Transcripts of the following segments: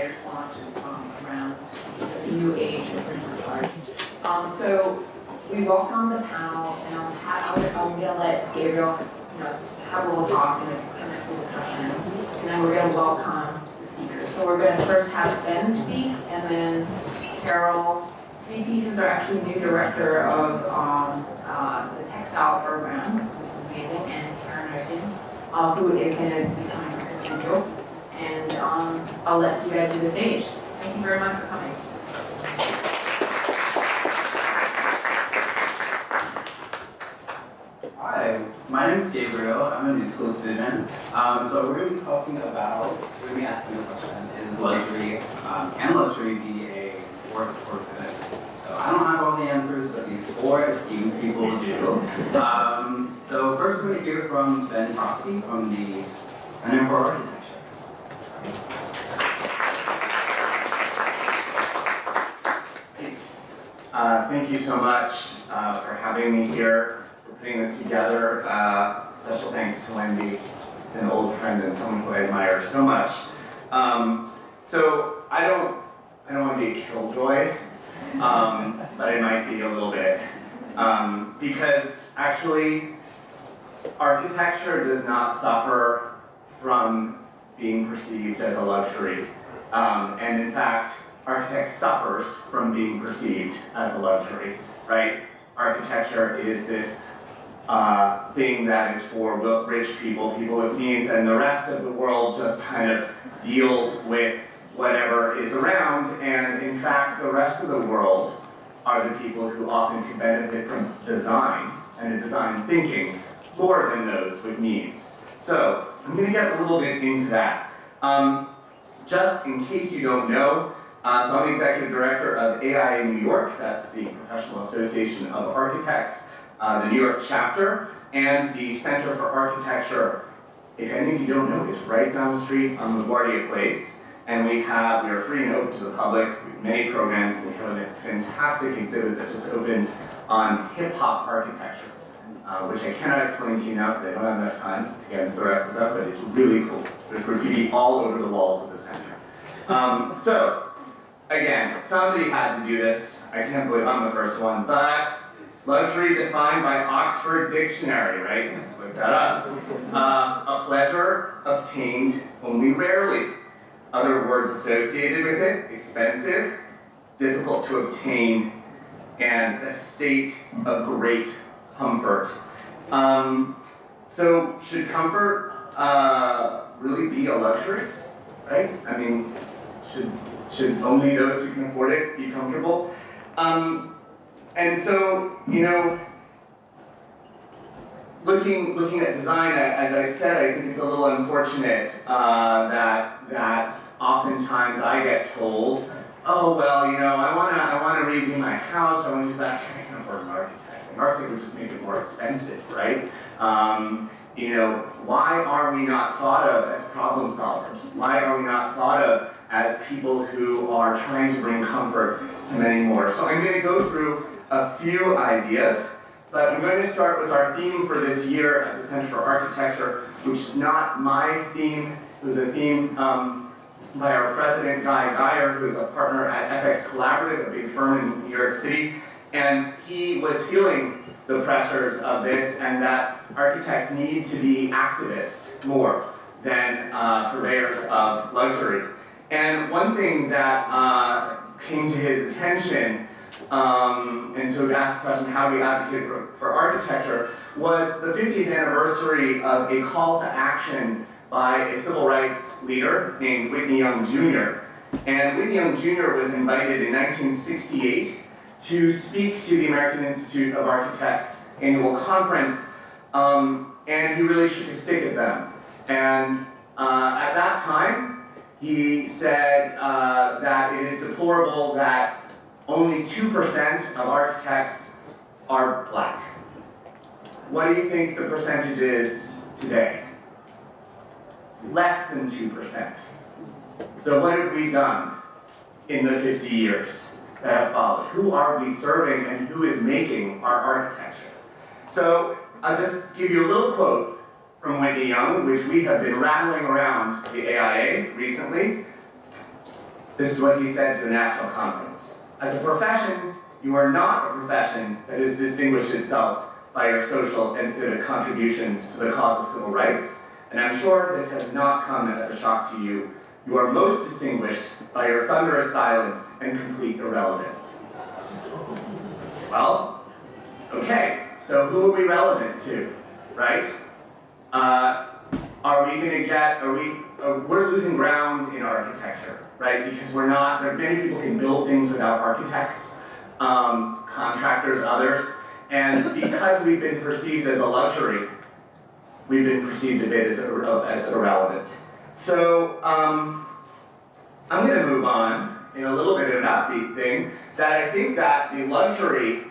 various launches around the new age of printed art. So we walked on the panel, and I'm gonna let Gabriel, have a little talk and a some discussion, and then we're gonna welcome the speakers. So we're gonna first have Ben speak, and then Carol Reedy, who's our actually new director of the textile program, which is amazing, and Erin, who is going to be coming from the studio. And I'll let you guys do the stage. Thank you very much for coming. Hi, my name is Gabriel. I'm a new school student. So we're going to be talking about, we're going to be asking the question, is luxury, can luxury be a force for good? So I don't have all the answers, but these four esteemed people do. So first we're going to hear from Ben Prosky from the Center for Architecture. Thank you so much for having me here, for putting this together. Special thanks to Wendy. She's an old friend and someone who I admire so much. So I don't want to be a killjoy, but I might be a little bit. Because actually, architecture does not suffer from being perceived as a luxury. And in fact, architecture suffers from being perceived as a luxury, right? Architecture is this thing that is for rich people, people with means, and the rest of the world just kind of deals with whatever is around, and in fact, the rest of the world are the people who often can benefit from design and design thinking more than those with means. So, I'm going to get a little bit into that. Just in case you don't know, so I'm the Executive Director of AIA New York, that's the Professional Association of Architects, the New York chapter, and the Center for Architecture. If any of you don't know, it's right down the street on LaGuardia Place, and we are free and open to the public. We have many programs, and we have a fantastic exhibit that just opened on hip-hop architecture, which I cannot explain to you now because I don't have enough time to get into the rest of that, but it's really cool. There's graffiti all over the walls of the center. So, again, somebody had to do this. I can't believe I'm the first one, but luxury defined by Oxford Dictionary, right? Look that up. A pleasure obtained only rarely. Other words associated with it: expensive, difficult to obtain, and a state of great comfort. So should comfort really be a luxury, right? I mean, should only those who can afford it be comfortable? And so, looking at design, as I said, I think it's a little unfortunate that oftentimes I get told, oh well, I want to redo my house. I want to do that. I can't afford an architect. An architect would just make it more expensive, right? Why are we not thought of as problem solvers? Why are we not thought of as people who are trying to bring comfort to many more? So I'm going to go through a few ideas, but I'm going to start with our theme for this year at the Center for Architecture, which is not my theme. It was a theme by our president, Guy Geyer, who is a partner at FX Collaborative, a big firm in New York City, and he was feeling the pressures of this and that architects need to be activists more than purveyors of luxury. And one thing that came to his attention, and so he asked the question, how do we advocate for architecture, was the 50th anniversary of a call to action by a civil rights leader named Whitney Young Jr. And Whitney Young Jr. was invited in 1968 to speak to the American Institute of Architects annual conference, and he really shook his stick at them. And at that time, he said that it is deplorable that only 2% of architects are black. What do you think the percentage is today? Less than 2%. So what have we done in the 50 years that have followed? Who are we serving and who is making our architecture? So I'll just give you a little quote from Wendy Young, which we have been rattling around the AIA recently. This is what he said to the national conference. As a profession, you are not a profession that has distinguished itself by your social and civic contributions to the cause of civil rights, and I'm sure this has not come as a shock to you. You are most distinguished by your thunderous silence and complete irrelevance. Well, okay, so who are we relevant to, right? We're losing ground in architecture, right? Because many people can build things without architects, contractors, others, and because we've been perceived as a luxury, we've been perceived a bit as irrelevant. So, I'm gonna move on in a little bit of an upbeat thing, that I think that the luxury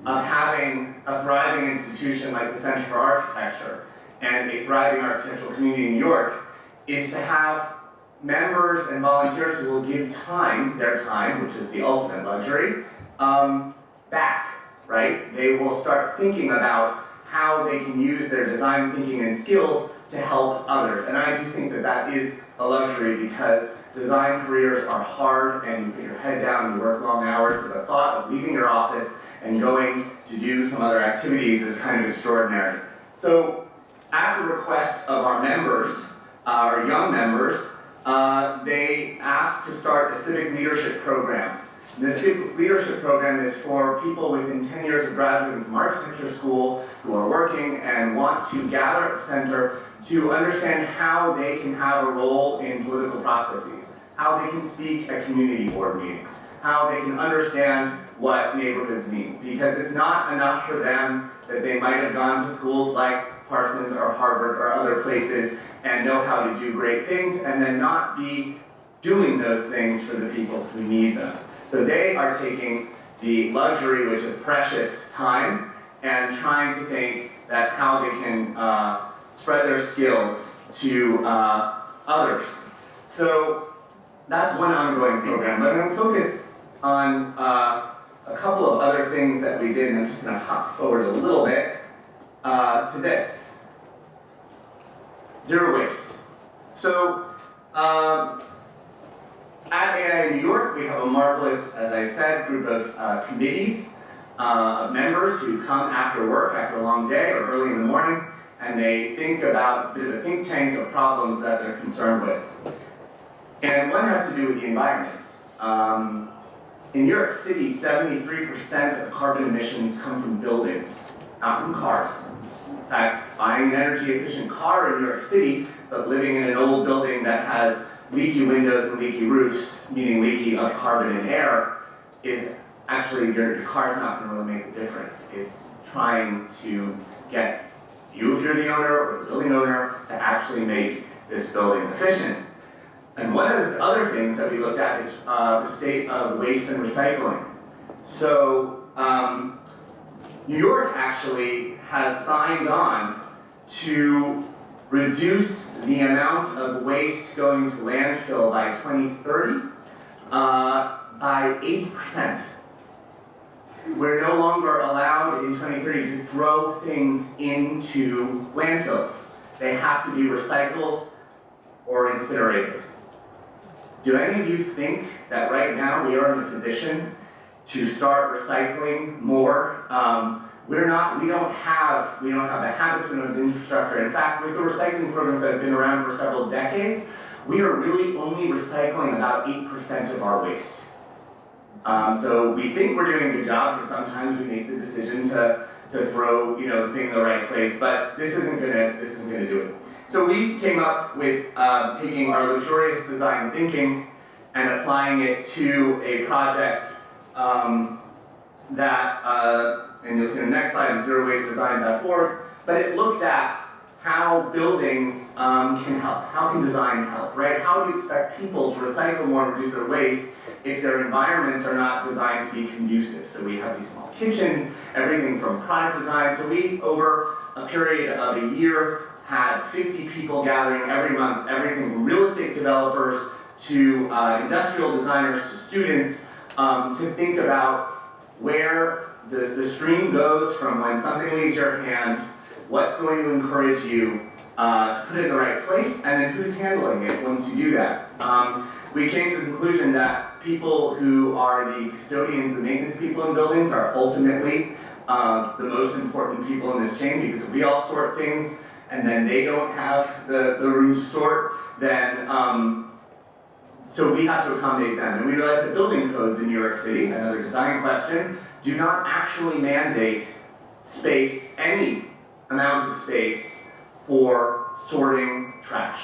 of having a thriving institution like the Center for Architecture and a thriving architectural community in New York is to have members and volunteers who will give their time, which is the ultimate luxury, back, right? They will start thinking about how they can use their design thinking and skills to help others. And I do think that that is a luxury because design careers are hard and you put your head down and you work long hours, so the thought of leaving your office and going to do some other activities is kind of extraordinary. So at the request of our members, our young members, they asked to start a civic leadership program. The civic leadership program is for people within 10 years of graduating from architecture school who are working and want to gather at the center to understand how they can have a role in political processes, how they can speak at community board meetings, how they can understand what neighborhoods mean. Because it's not enough for them that they might have gone to schools like Parsons or Harvard or other places and know how to do great things and then not be doing those things for the people who need them. So they are taking the luxury, which is precious time, and trying to think that how they can spread their skills to others. So that's one ongoing program, but I'm going to focus on a couple of other things that we did, and I'm just going to hop forward a little bit to this. Zero waste. So, at AI New York, we have a marvelous, as I said, group of committees of members who come after work, after a long day or early in the morning, and they think about, it's a bit of a think tank of problems that they're concerned with. And one has to do with the environment. In New York City, 73% of carbon emissions come from buildings, not from cars. In fact, buying an energy-efficient car in New York City, but living in an old building that has leaky windows and leaky roofs, meaning leaky of carbon and air, is actually, your car's not going to really make a difference. It's trying to get you, if you're the owner or the building owner, to actually make this building efficient. And one of the other things that we looked at is the state of waste and recycling. So New York actually has signed on to reduce the amount of waste going to landfill by 2030 by 80%. We're no longer allowed in 2030 to throw things into landfills. They have to be recycled or incinerated. Do any of you think that right now we are in a position to start recycling more? We don't have the habits, we don't have the infrastructure. In fact, with the recycling programs that have been around for several decades, we are really only recycling about 8% of our waste. So we think we're doing a good job because sometimes we make the decision to throw the thing in the right place, but this isn't gonna do it. So we came up with taking our luxurious design thinking and applying it to a project that, and you'll see on the next slide, is zerowastedesign.org, but it looked at how buildings can help. How can design help, right? How do you expect people to recycle more and reduce their waste if their environments are not designed to be conducive? So we have these small kitchens, everything from product design. So we, over a period of a year, had 50 people gathering every month, everything from real estate developers to industrial designers to students, to think about where the stream goes from when something leaves your hand, what's going to encourage you to put it in the right place, and then who's handling it once you do that. We came to the conclusion that people who are the custodians, the maintenance people in buildings are ultimately the most important people in this chain, because if we all sort things and then they don't have the room to sort, then so we have to accommodate them. And we realized that building codes in New York City, another design question, do not actually mandate space, any amount of space for sorting trash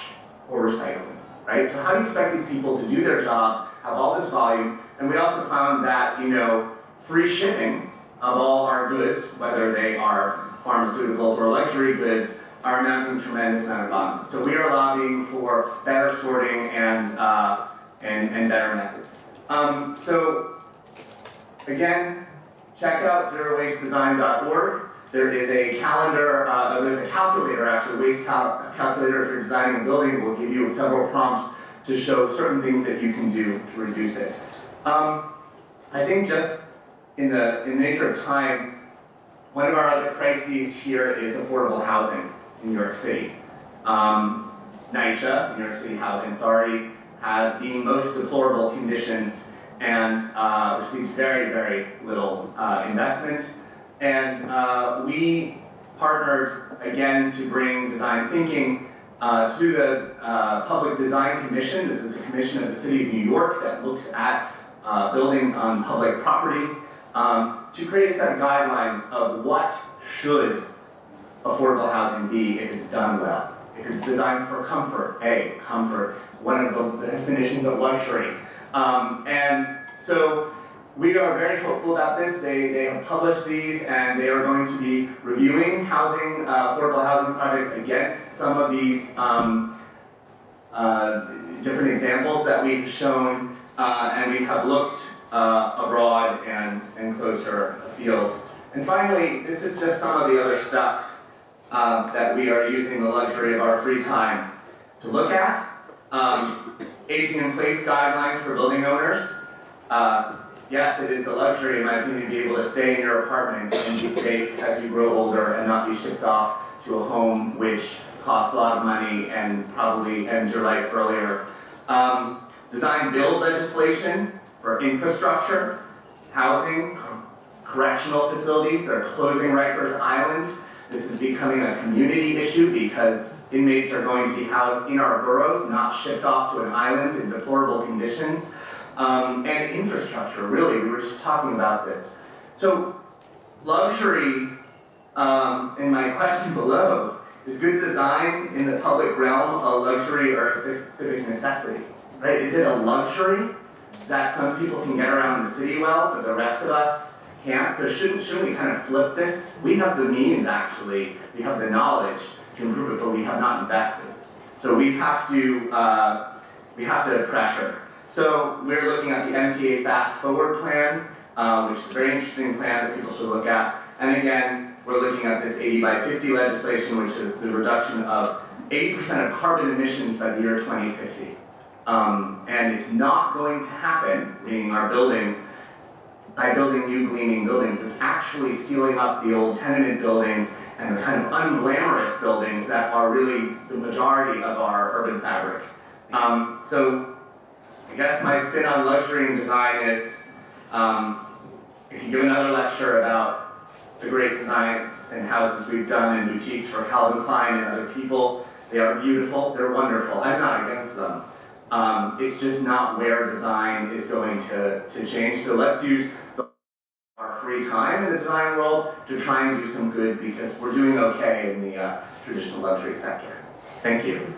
or recycling, right? So how do you expect these people to do their job, have all this volume? And we also found that, free shipping of all our goods, whether they are pharmaceuticals or luxury goods, are amounting to tremendous amount of bonds. So we are lobbying for better sorting and better methods. So again, check out zerowastedesign.org. There is a calendar, there's a calculator actually, waste calculator for designing a building. Will give you several prompts to show certain things that you can do to reduce it. I think just in the nature of time, one of our other crises here is affordable housing in New York City. NYCHA, New York City Housing Authority, has the most deplorable conditions and receives very, very little investment. And we partnered again to bring design thinking to the Public Design Commission. This is a commission of the City of New York that looks at buildings on public property to create a set of guidelines of what should affordable housing be if it's done well. If it's designed for comfort, comfort, one of the definitions of luxury. And so we are very hopeful about this. They have published these, and they are going to be reviewing affordable housing projects against some of these different examples that we've shown, and we have looked abroad and closer afield. And finally, this is just some of the other stuff that we are using the luxury of our free time to look at. Aging in place guidelines for building owners. Yes, it is a luxury, in my opinion, to be able to stay in your apartment and be safe as you grow older and not be shipped off to a home which costs a lot of money and probably ends your life earlier. Design build legislation for infrastructure, housing, correctional facilities. They're closing Rikers Island. This is becoming a community issue because inmates are going to be housed in our boroughs, not shipped off to an island in deplorable conditions. And infrastructure, really, we were just talking about this. So luxury, in my question below, is good design in the public realm a luxury or a civic necessity? Right? Is it a luxury that some people can get around the city well, but the rest of us can't? So shouldn't we kind of flip this? We have the means, actually, we have the knowledge to improve it, but we have not invested. So we have to pressure. So we're looking at the MTA Fast Forward Plan, which is a very interesting plan that people should look at. And again, we're looking at this 80 by 50 legislation, which is the reduction of 80% of carbon emissions by the year 2050. And it's not going to happen, meaning our buildings, by building new gleaming buildings. It's actually sealing up the old tenement buildings and the kind of unglamorous buildings that are really the majority of our urban fabric. So I guess my spin on luxury and design is, I can give another lecture about the great designs and houses we've done in boutiques for Calvin Klein and other people. They are beautiful, they're wonderful. I'm not against them. It's just not where design is going to change. So let's use our free time in the design world to try and do some good, because we're doing okay in the traditional luxury sector. Thank you.